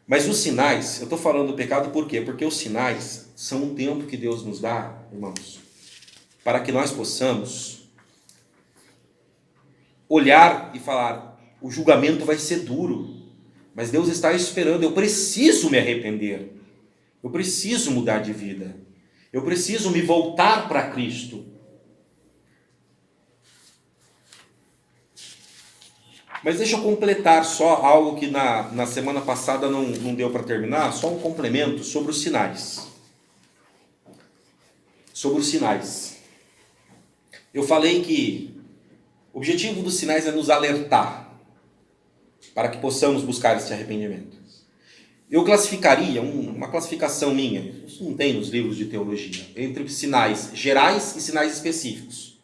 Mas os sinais, eu estou falando do pecado por quê? Porque os sinais são um tempo que Deus nos dá, irmãos, para que nós possamos olhar e falar, o julgamento vai ser duro, mas Deus está esperando, eu preciso me arrepender, eu preciso mudar de vida, eu preciso me voltar para Cristo. Mas deixa eu completar só algo que na semana passada não deu para terminar, só um complemento sobre os sinais. Sobre os sinais. Eu falei que o objetivo dos sinais é nos alertar, para que possamos buscar esse arrependimento. Eu classificaria, uma classificação minha, isso não tem nos livros de teologia, entre sinais gerais e sinais específicos.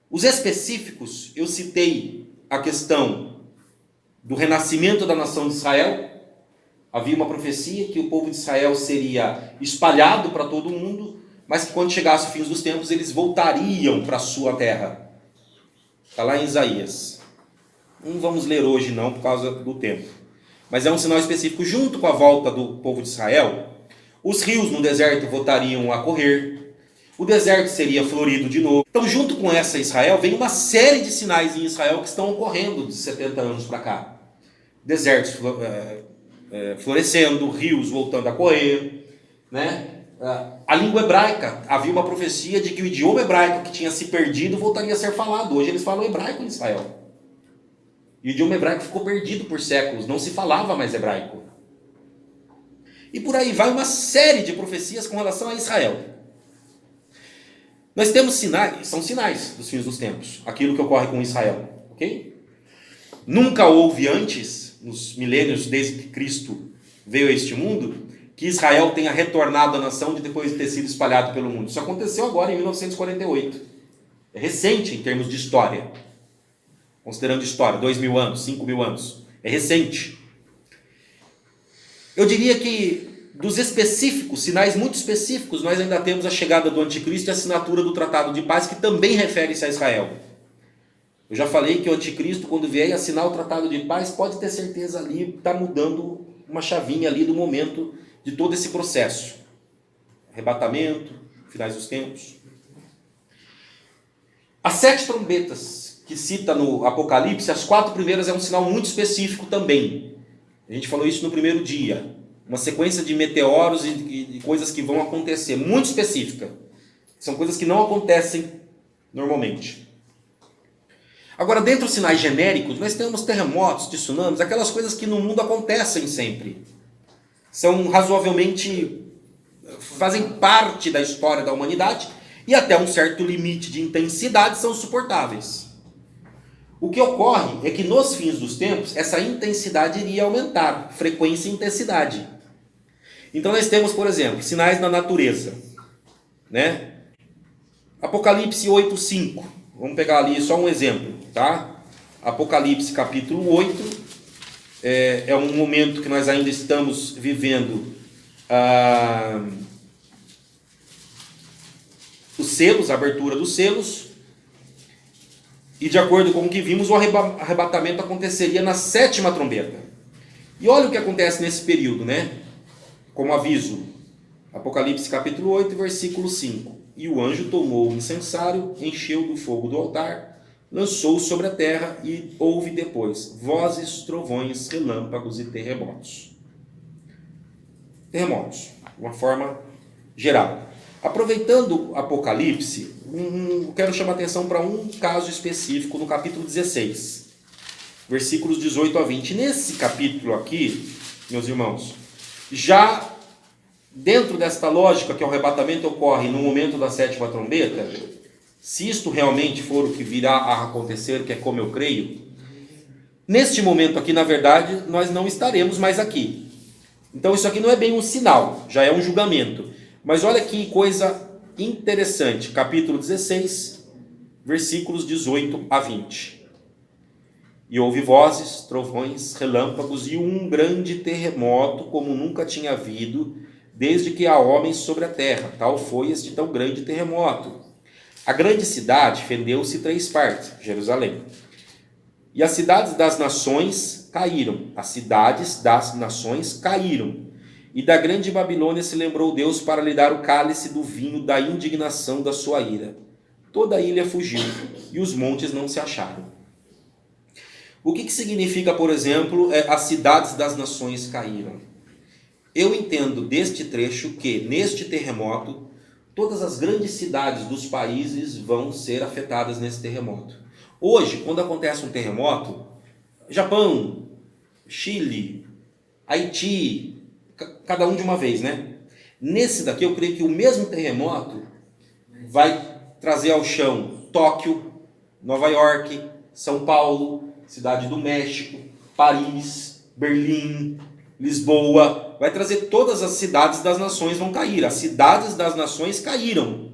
Os específicos, eu citei a questão do renascimento da nação de Israel. Havia uma profecia que o povo de Israel seria espalhado para todo o mundo, mas que quando chegasse o fim dos tempos, eles voltariam para a sua terra. Está lá em Isaías. Não vamos ler hoje não, por causa do tempo. Mas é um sinal específico. Junto com a volta do povo de Israel, os rios no deserto voltariam a correr, o deserto seria florido de novo. Então, junto com essa Israel, vem uma série de sinais em Israel que estão ocorrendo de 70 anos para cá. Desertos florescendo, rios voltando a correr, né? A língua hebraica, havia uma profecia de que o idioma hebraico que tinha se perdido voltaria a ser falado. Hoje eles falam hebraico em Israel. E o idioma hebraico ficou perdido por séculos, não se falava mais hebraico. E por aí vai uma série de profecias com relação a Israel. Nós temos sinais, são sinais dos fins dos tempos, aquilo que ocorre com Israel, ok? Nunca houve antes, nos milênios desde que Cristo veio a este mundo, que Israel tenha retornado à nação depois de ter sido espalhado pelo mundo. Isso aconteceu agora em 1948. É recente em termos de história. Considerando história, 2.000 anos, 5.000 anos. É recente. Eu diria que dos específicos, sinais muito específicos, nós ainda temos a chegada do anticristo e a assinatura do Tratado de Paz, que também refere-se a Israel. Eu já falei que o anticristo, quando vier e assinar o Tratado de Paz, pode ter certeza ali, está mudando uma chavinha ali do momento de todo esse processo. Arrebatamento, finais dos tempos. As 7 trombetas que cita no Apocalipse, as 4 primeiras é um sinal muito específico também. A gente falou isso no primeiro dia. Uma sequência de meteoros e coisas que vão acontecer, muito específica. São coisas que não acontecem normalmente. Agora, dentro dos sinais genéricos, nós temos terremotos, tsunamis, aquelas coisas que no mundo acontecem sempre. São razoavelmente, fazem parte da história da humanidade e até um certo limite de intensidade são suportáveis. O que ocorre é que nos fins dos tempos, essa intensidade iria aumentar, frequência e intensidade. Então nós temos, por exemplo, sinais na natureza, né? Apocalipse 8:5. Vamos pegar ali só um exemplo, tá? Apocalipse capítulo 8 é um momento que nós ainda estamos vivendo os selos, a abertura dos selos. E de acordo com o que vimos, o arrebatamento aconteceria na 7ª trombeta. E olha o que acontece nesse período, né? Como aviso, Apocalipse capítulo 8, versículo 5. E o anjo tomou o incensário, encheu do fogo do altar, lançou sobre a terra e houve depois vozes, trovões, relâmpagos e terremotos. Terremotos, de uma forma geral. Aproveitando o Apocalipse, quero chamar a atenção para um caso específico no capítulo 16, versículos 18 a 20. Nesse capítulo aqui, meus irmãos, já dentro desta lógica que o arrebatamento ocorre no momento da 7ª trombeta, se isto realmente for o que virá a acontecer, que é como eu creio, neste momento aqui, na verdade, nós não estaremos mais aqui. Então isso aqui não é bem um sinal, já é um julgamento. Mas olha que coisa interessante, capítulo 16, versículos 18 a 20. E houve vozes, trovões, relâmpagos e um grande terremoto, como nunca tinha havido, desde que há homens sobre a terra. Tal foi este tão grande terremoto. A grande cidade fendeu-se 3 partes, Jerusalém. E as cidades das nações caíram, as cidades das nações caíram. E da grande Babilônia se lembrou Deus para lhe dar o cálice do vinho da indignação da sua ira. Toda a ilha fugiu, e os montes não se acharam. O que significa, por exemplo, as cidades das nações caíram? Eu entendo deste trecho que, neste terremoto, todas as grandes cidades dos países vão ser afetadas nesse terremoto. Hoje, quando acontece um terremoto, Japão, Chile, Haiti, cada um de uma vez, né? Nesse daqui, eu creio que o mesmo terremoto vai trazer ao chão Tóquio, Nova York, São Paulo, Cidade do México, Paris, Berlim, Lisboa. Vai trazer todas as cidades das nações vão cair. As cidades das nações caíram.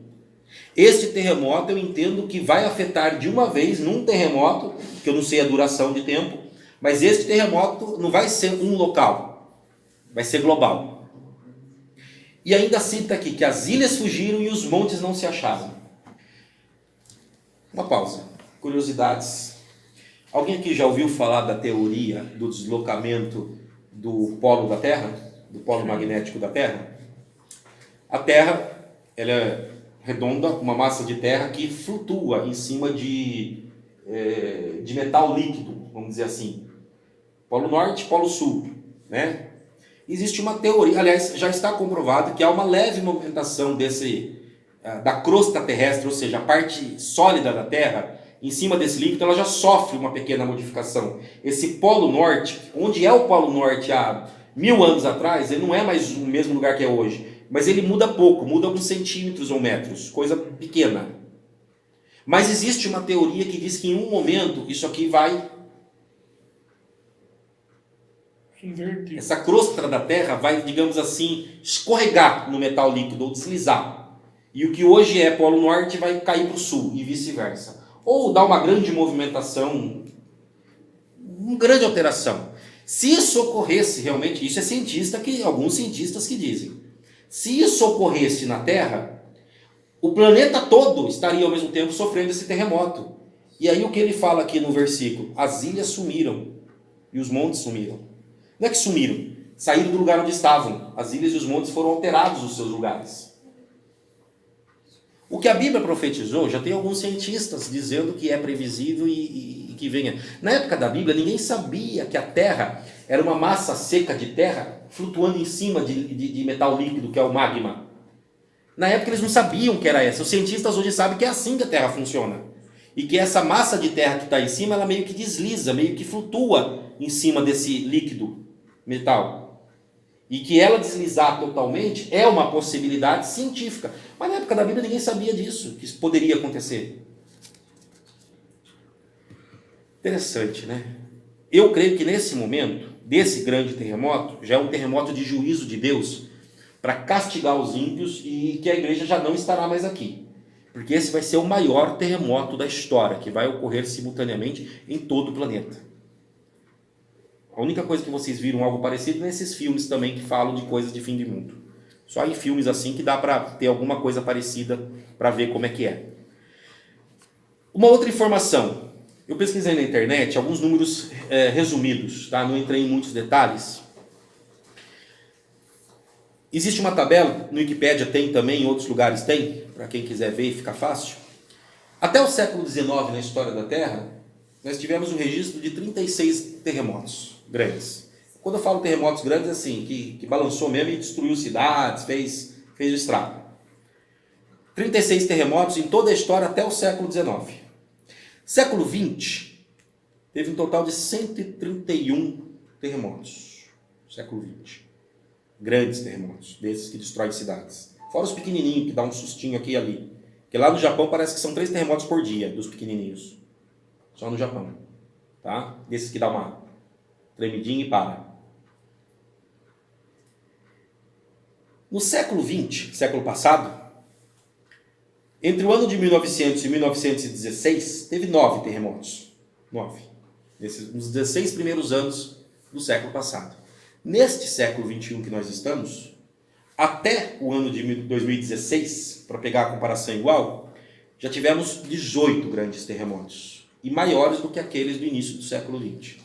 Este terremoto eu entendo que vai afetar de uma vez, num terremoto, que eu não sei a duração de tempo, mas este terremoto não vai ser um local, vai ser global. E ainda cita aqui que as ilhas fugiram e os montes não se acharam. Uma pausa. Curiosidades. Alguém aqui já ouviu falar da teoria do deslocamento do polo da Terra? Do polo magnético da Terra? A Terra, ela é redonda, uma massa de terra que flutua em cima de metal líquido, vamos dizer assim. Polo Norte, Polo Sul, né? Existe uma teoria, aliás, já está comprovado que há uma leve movimentação da crosta terrestre, ou seja, a parte sólida da Terra, em cima desse líquido, ela já sofre uma pequena modificação. Esse Polo Norte, onde é o Polo Norte há 1000 anos atrás, ele não é mais o mesmo lugar que é hoje, mas ele muda pouco, muda alguns centímetros ou metros, coisa pequena. Mas existe uma teoria que diz que em um momento isso aqui vai inverter. Essa crosta da Terra vai, digamos assim, escorregar no metal líquido ou deslizar. E o que hoje é Polo Norte vai cair para o Sul e vice-versa. Ou dar uma grande movimentação, uma grande alteração. Se isso ocorresse realmente, isso é alguns cientistas que dizem. Se isso ocorresse na Terra, o planeta todo estaria ao mesmo tempo sofrendo esse terremoto. E aí o que ele fala aqui no versículo? As ilhas sumiram e os montes sumiram. Não é que sumiram, saíram do lugar onde estavam. As ilhas e os montes foram alterados dos seus lugares. O que a Bíblia profetizou, já tem alguns cientistas dizendo que é previsível e que venha. Na época da Bíblia, ninguém sabia que a Terra era uma massa seca de terra flutuando em cima de metal líquido, que é o magma. Na época eles não sabiam que era essa. Os cientistas hoje sabem que é assim que a Terra funciona. E que essa massa de terra que está em cima, ela meio que desliza, meio que flutua em cima desse líquido metal. E que ela deslizar totalmente é uma possibilidade científica. Mas na época da Bíblia ninguém sabia disso, que isso poderia acontecer. Interessante, né? Eu creio que nesse momento, desse grande terremoto, já é um terremoto de juízo de Deus para castigar os ímpios e que a igreja já não estará mais aqui. Porque esse vai ser o maior terremoto da história, que vai ocorrer simultaneamente em todo o planeta. A única coisa que vocês viram algo parecido nesses filmes também que falam de coisas de fim de mundo. Só em filmes assim que dá para ter alguma coisa parecida para ver como é que é. Uma outra informação. Eu pesquisei na internet alguns números resumidos, tá? Não entrei em muitos detalhes. Existe uma tabela, no Wikipédia tem também, em outros lugares tem, para quem quiser ver e fica fácil. Até o século XIX, na história da Terra, nós tivemos um registro de 36 terremotos grandes. Quando eu falo terremotos grandes, assim, que balançou mesmo e destruiu cidades, fez o estrago. 36 terremotos em toda a história até o século XIX. Século XX, teve um total de 131 terremotos. Século XX. Grandes terremotos, desses que destroem cidades. Fora os pequenininhos, que dá um sustinho aqui e ali. Porque lá no Japão parece que são 3 terremotos por dia, dos pequenininhos. Só no Japão. Tá? Desses que dá uma tremidinha e para. No século XX, século passado, entre o ano de 1900 e 1916, teve 9 terremotos. 9. Nos 16 primeiros anos do século passado. Neste século XXI que nós estamos, até o ano de 2016, para pegar a comparação igual, já tivemos 18 grandes terremotos. E maiores do que aqueles do início do século XX.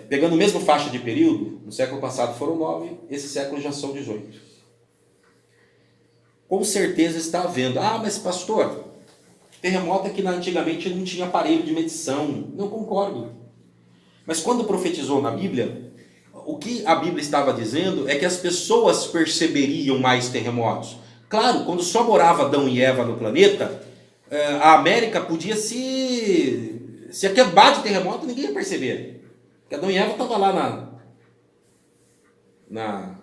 pegando a mesma faixa de período, no século passado foram 9, esse século já são 18. Com certeza está havendo. Ah, mas pastor, terremoto é que antigamente não tinha aparelho de medição. Não concordo. Mas quando profetizou na Bíblia, o que a Bíblia estava dizendo é que as pessoas perceberiam mais terremotos. Claro, quando só morava Adão e Eva no planeta, a América podia se acabar de terremoto, ninguém ia perceber. Porque Adão e Eva estavam lá na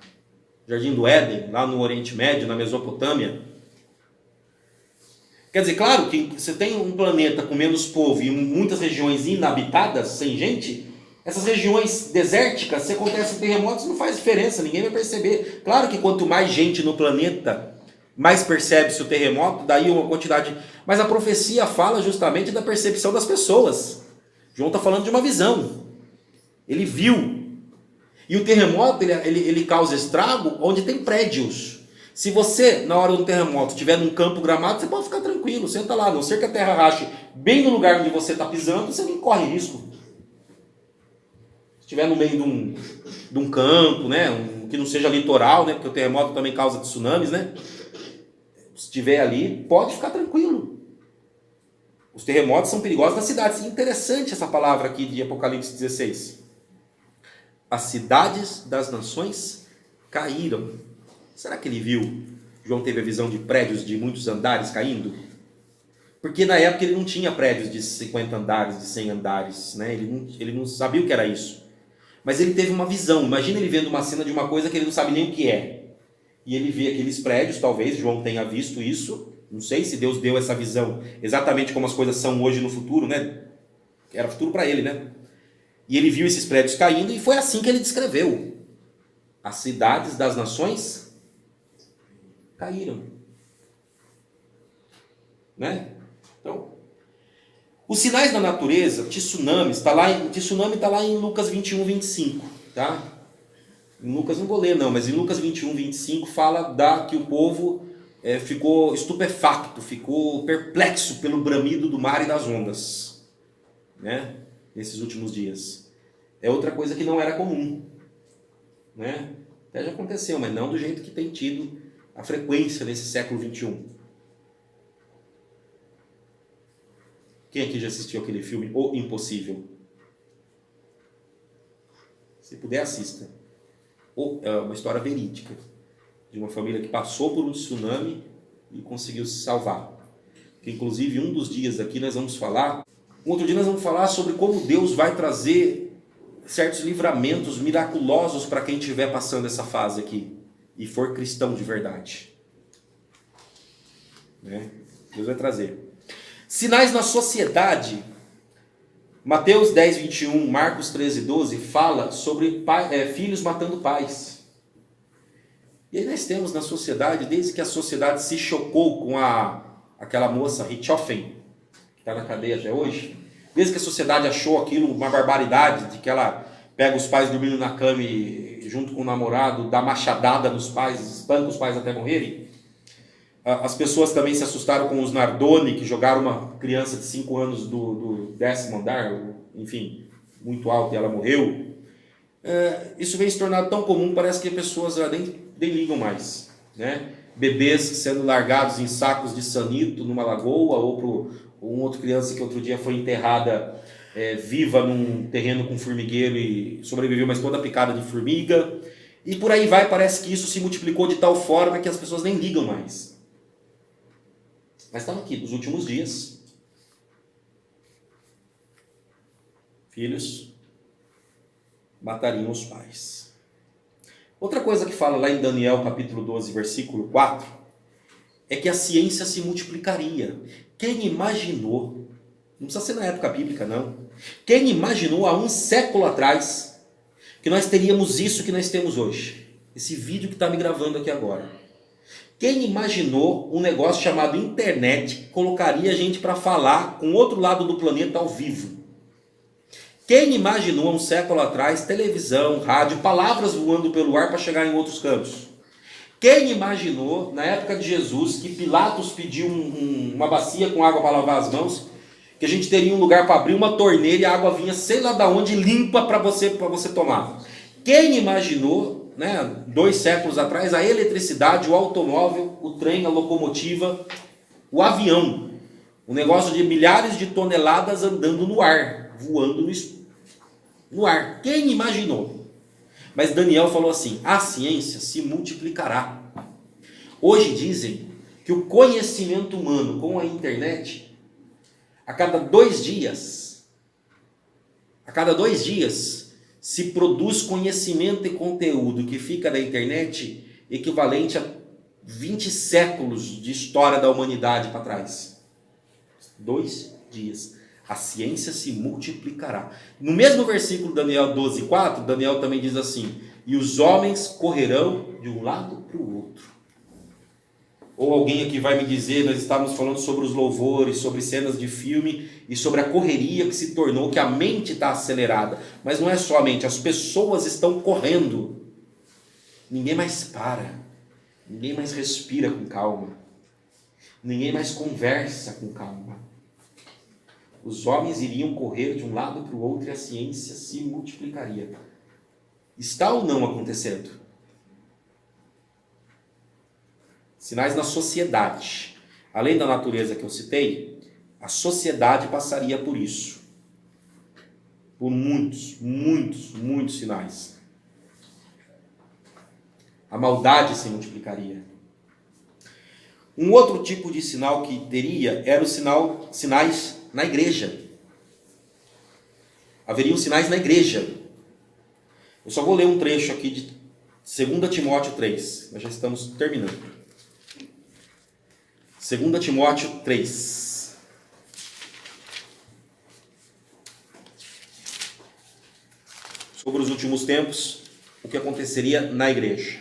Jardim do Éden, lá no Oriente Médio, na Mesopotâmia. Quer dizer, claro que você tem um planeta com menos povo e muitas regiões inabitadas, sem gente, essas regiões desérticas, se acontecem terremotos, não faz diferença, ninguém vai perceber. Claro que quanto mais gente no planeta, mais percebe-se o terremoto, daí uma quantidade. Mas a profecia fala justamente da percepção das pessoas. João está falando de uma visão. Ele viu. E o terremoto, ele causa estrago onde tem prédios. Se você, na hora do terremoto, estiver num campo gramado, você pode ficar tranquilo, senta lá, a não ser que a terra rache bem no lugar onde você está pisando, você nem corre risco. Se estiver no meio de um campo, né, que não seja litoral, né, porque o terremoto também causa tsunamis, né? Se estiver ali, pode ficar tranquilo. Os terremotos são perigosos nas cidades. Interessante essa palavra aqui de Apocalipse 16. As cidades das nações caíram. Será que ele viu? João teve a visão de prédios de muitos andares caindo? Porque na época ele não tinha prédios de 50 andares, de 100 andares, né? Ele não sabia o que era isso. Mas ele teve uma visão. Imagina ele vendo uma cena de uma coisa que ele não sabe nem o que é. E ele vê aqueles prédios, talvez João tenha visto isso. Não sei se Deus deu essa visão exatamente como as coisas são hoje no futuro, né? Era futuro para ele, né? E ele viu esses prédios caindo e foi assim que ele descreveu. As cidades das nações caíram. Né? Então, os sinais da natureza, tsunami está lá em Lucas 21, 25. Tá? Em Lucas não vou ler não, mas em Lucas 21, 25 fala que o povo ficou estupefacto, ficou perplexo pelo bramido do mar e das ondas. Né? Nesses últimos dias. É outra coisa que não era comum. Né? Até já aconteceu, mas não do jeito que tem tido a frequência nesse século 21. Quem aqui já assistiu aquele filme O Impossível? Se puder, assista. É uma história verídica de uma família que passou por um tsunami e conseguiu se salvar. Que, inclusive, um dos dias aqui nós vamos falar. Um outro dia nós vamos falar sobre como Deus vai trazer certos livramentos miraculosos para quem estiver passando essa fase aqui e for cristão de verdade. Né? Deus vai trazer. Sinais na sociedade. Mateus 10, 21, Marcos 13, 12 fala sobre filhos matando pais. E aí nós temos na sociedade, desde que a sociedade se chocou com aquela moça Richthofen, que está na cadeia até hoje, desde que a sociedade achou aquilo uma barbaridade, de que ela pega os pais dormindo na cama e junto com o namorado, dá machadada nos pais, espanca os pais até morrerem. As pessoas também se assustaram com os Nardoni, que jogaram uma criança de 5 anos do 10º andar, enfim, muito alto, e ela morreu. Isso vem se tornando tão comum, parece que as pessoas nem ligam mais. Né? Bebês sendo largados em sacos de sanito numa lagoa, ou uma outra criança que outro dia foi enterrada viva num terreno com formigueiro e sobreviveu, mas toda picada de formiga. E por aí vai, parece que isso se multiplicou de tal forma que as pessoas nem ligam mais. Mas estamos aqui, nos últimos dias. Filhos matariam os pais. Outra coisa que fala lá em Daniel capítulo 12, versículo 4, é que a ciência se multiplicaria. Quem imaginou, não precisa ser na época bíblica não, quem imaginou há um século atrás que nós teríamos isso que nós temos hoje? Esse vídeo que está me gravando aqui agora. Quem imaginou um negócio chamado internet que colocaria a gente para falar com outro lado do planeta ao vivo? Quem imaginou há um século atrás televisão, rádio, palavras voando pelo ar para chegar em outros campos? Quem imaginou, na época de Jesus, que Pilatos pediu uma bacia com água para lavar as mãos que a gente teria um lugar para abrir uma torneira e a água vinha sei lá da onde limpa para você tomar. Quem imaginou, né, 2 séculos atrás, a eletricidade, o automóvel, o trem, a locomotiva, o avião, um negócio de milhares de toneladas andando no ar, voando no ar. Quem imaginou? Mas Daniel falou assim: a ciência se multiplicará. Hoje dizem que o conhecimento humano com a internet, a cada 2 dias, se produz conhecimento e conteúdo que fica na internet equivalente a 20 séculos de história da humanidade para trás. 2 dias. A ciência se multiplicará. No mesmo versículo, Daniel 12:4, Daniel também diz assim: e os homens correrão de um lado para o outro. Ou alguém aqui vai me dizer, nós estávamos falando sobre os louvores, sobre cenas de filme e sobre a correria que se tornou, que a mente está acelerada. Mas não é só a mente, as pessoas estão correndo. Ninguém mais para, ninguém mais respira com calma, ninguém mais conversa com calma. Os homens iriam correr de um lado para o outro e a ciência se multiplicaria. Está ou não acontecendo? Sinais na sociedade. Além da natureza que eu citei, a sociedade passaria por isso. Por muitos sinais. A maldade se multiplicaria. Um outro tipo de sinal que teria era os sinais na igreja. Haveriam sinais na igreja. Eu só vou ler um trecho aqui de 2 Timóteo 3. Nós já estamos terminando. 2 Timóteo 3. Sobre os últimos tempos, o que aconteceria na igreja.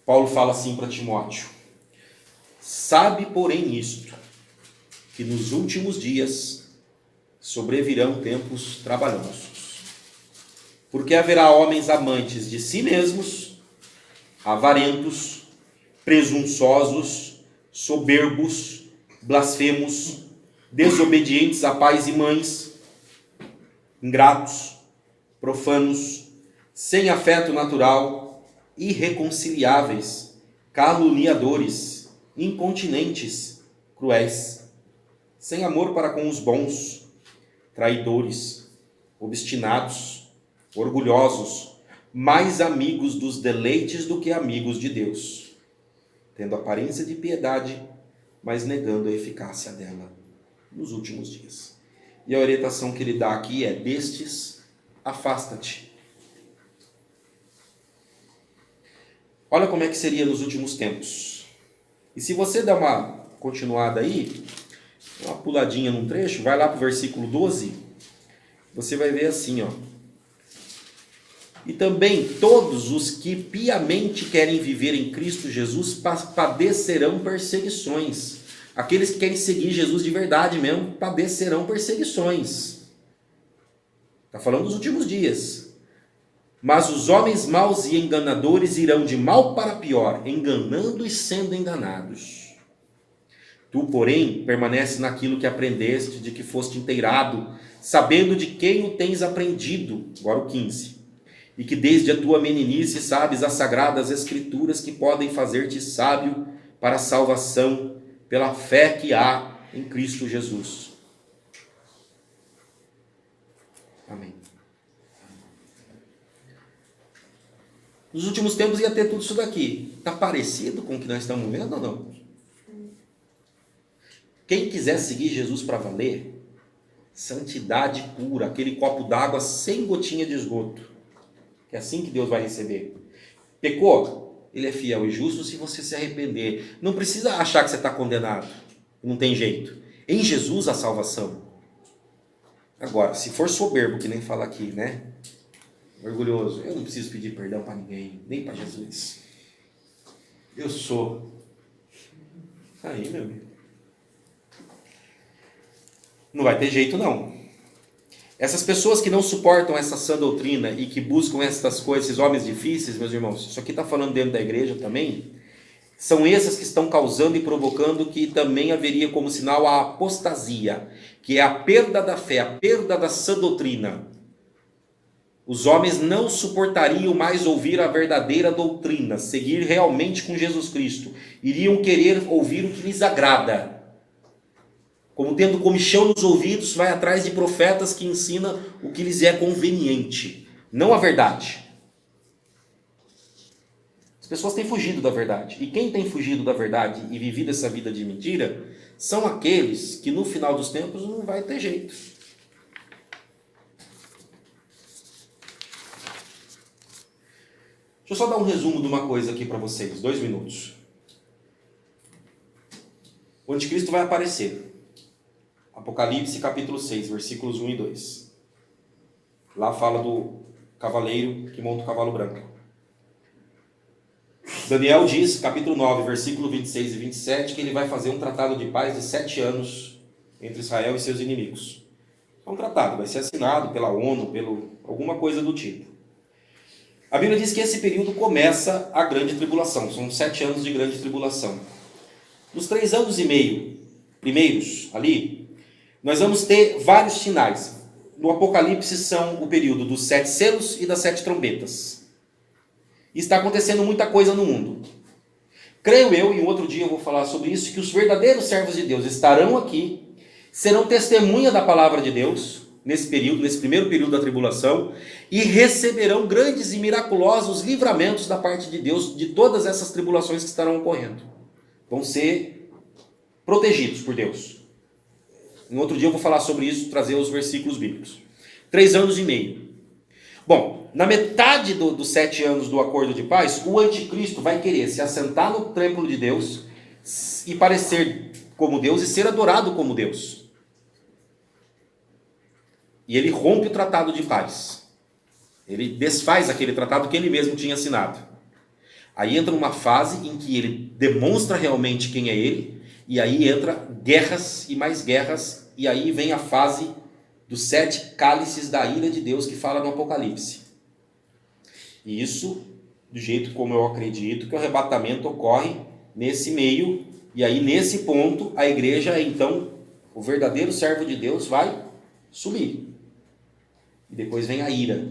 Paulo fala assim para Timóteo: sabe, porém, isto, que nos últimos dias sobrevirão tempos trabalhosos. Porque haverá homens amantes de si mesmos, avarentos, presunçosos, soberbos, blasfemos, desobedientes a pais e mães, ingratos, profanos, sem afeto natural, irreconciliáveis, caluniadores, incontinentes, cruéis, sem amor para com os bons, traidores, obstinados, orgulhosos, mais amigos dos deleites do que amigos de Deus, tendo aparência de piedade, mas negando a eficácia dela nos últimos dias. E a orientação que ele dá aqui é: destes, afasta-te. Olha como é que seria nos últimos tempos. E se você der uma continuada aí, uma puladinha num trecho, vai lá para o versículo 12, você vai ver assim, ó. E também todos os que piamente querem viver em Cristo Jesus padecerão perseguições. Aqueles que querem seguir Jesus de verdade mesmo padecerão perseguições. Está falando dos últimos dias. Mas os homens maus e enganadores irão de mal para pior, enganando e sendo enganados. Tu, porém, permanece naquilo que aprendeste, de que foste inteirado, sabendo de quem o tens aprendido. Agora o 15. E que desde a tua meninice sabes as sagradas escrituras que podem fazer-te sábio para a salvação pela fé que há em Cristo Jesus. Amém. Nos últimos tempos ia ter tudo isso daqui. Está parecido com o que nós estamos vendo ou não? Quem quiser seguir Jesus para valer, santidade pura, aquele copo d'água sem gotinha de esgoto. Que é assim que Deus vai receber. Pecou? Ele é fiel e justo se você se arrepender. Não precisa achar que você está condenado. Não tem jeito. Em Jesus a salvação. Agora, se for soberbo, que nem fala aqui, né? Orgulhoso. Eu não preciso pedir perdão para ninguém. Nem para Jesus. Eu sou. Aí, meu amigo. Não vai ter jeito, não. Essas pessoas que não suportam essa sã doutrina e que buscam essas coisas, esses homens difíceis, meus irmãos, isso aqui está falando dentro da igreja também, São essas que estão causando e provocando que também haveria como sinal a apostasia, que é a perda da fé, a perda da sã doutrina. Os homens não suportariam mais ouvir a verdadeira doutrina, seguir realmente com Jesus Cristo. Iriam querer ouvir o que lhes agrada. Como tendo comichão nos ouvidos, vai atrás de profetas que ensinam o que lhes é conveniente, não a verdade. As pessoas têm fugido da verdade. E quem tem fugido da verdade e vivido essa vida de mentira, são aqueles que no final dos tempos não vai ter jeito. Deixa eu só dar um resumo de uma coisa aqui para vocês, 2 minutos. O anticristo vai aparecer. Apocalipse capítulo 6, versículos 1 e 2. Lá fala do cavaleiro que monta o cavalo branco. Daniel diz, capítulo 9, versículo 26 e 27, que ele vai fazer um tratado de paz de 7 anos entre Israel e seus inimigos. É um tratado, vai ser assinado pela ONU, alguma coisa do tipo. A Bíblia diz que esse período começa a grande tribulação, são 7 anos de grande tribulação. Nos 3 anos e meio primeiros ali, nós vamos ter vários sinais. No Apocalipse são o período dos 7 selos e das 7 trombetas. E está acontecendo muita coisa no mundo. Creio eu, e um outro dia eu vou falar sobre isso, que os verdadeiros servos de Deus estarão aqui, serão testemunha da palavra de Deus, nesse período, nesse primeiro período da tribulação, e receberão grandes e miraculosos livramentos da parte de Deus de todas essas tribulações que estarão ocorrendo. Vão ser protegidos por Deus. Em outro dia eu vou falar sobre isso, trazer os versículos bíblicos. 3 anos e meio. Bom, na metade dos 7 anos do acordo de paz, o anticristo vai querer se assentar no templo de Deus e parecer como Deus e ser adorado como Deus. E ele rompe o tratado de paz. Ele desfaz aquele tratado que ele mesmo tinha assinado. Aí entra uma fase em que ele demonstra realmente quem é ele, e aí entra guerras e mais guerras, e aí vem a fase dos 7 cálices da ira de Deus que fala no Apocalipse. E isso, do jeito como eu acredito, que o arrebatamento ocorre nesse meio, e aí nesse ponto a igreja, então, o verdadeiro servo de Deus vai subir. E depois vem a ira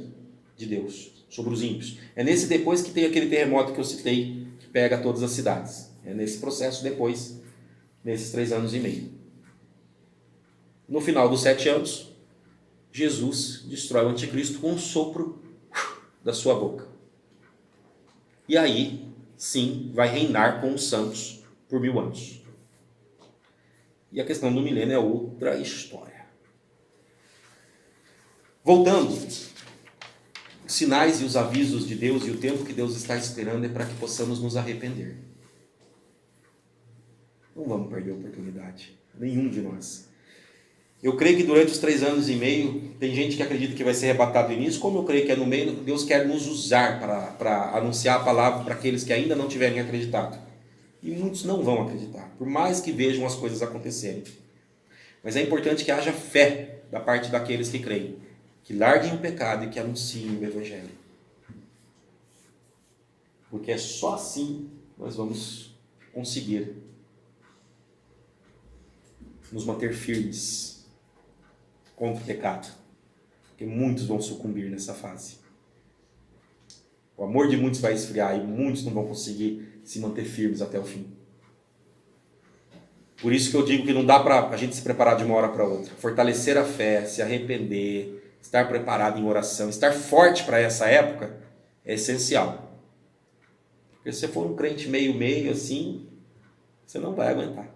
de Deus sobre os ímpios. É nesse depois que tem aquele terremoto que eu citei, que pega todas as cidades. É nesse processo depois, nesses 3 anos e meio. No final dos 7 anos, Jesus destrói o anticristo com um sopro da sua boca. E aí, sim, vai reinar com os santos por 1000 anos. E a questão do milênio é outra história. Voltando, os sinais e os avisos de Deus e o tempo que Deus está esperando é para que possamos nos arrepender. Não vamos perder a oportunidade, nenhum de nós. Eu creio que durante os 3 anos e meio, tem gente que acredita que vai ser arrebatado no início, como eu creio que é no meio, Deus quer nos usar para anunciar a palavra para aqueles que ainda não tiverem acreditado. E muitos não vão acreditar, por mais que vejam as coisas acontecerem. Mas é importante que haja fé da parte daqueles que creem, que larguem o pecado e que anunciem o Evangelho. Porque é só assim nós vamos conseguir nos manter firmes contra o pecado, porque muitos vão sucumbir nessa fase. O amor de muitos vai esfriar e muitos não vão conseguir se manter firmes até o fim. Por isso que eu digo que não dá para a gente se preparar de uma hora para outra. Fortalecer a fé, se arrepender, estar preparado em oração, estar forte para essa época é essencial. Porque se você for um crente meio assim, você não vai aguentar.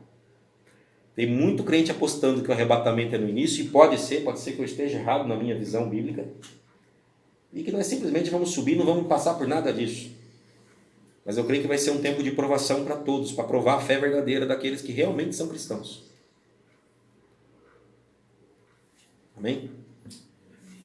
Tem muito crente apostando que o arrebatamento é no início, e pode ser que eu esteja errado na minha visão bíblica, e que nós simplesmente vamos subir, não vamos passar por nada disso. Mas eu creio que vai ser um tempo de provação para todos, para provar a fé verdadeira daqueles que realmente são cristãos. Amém?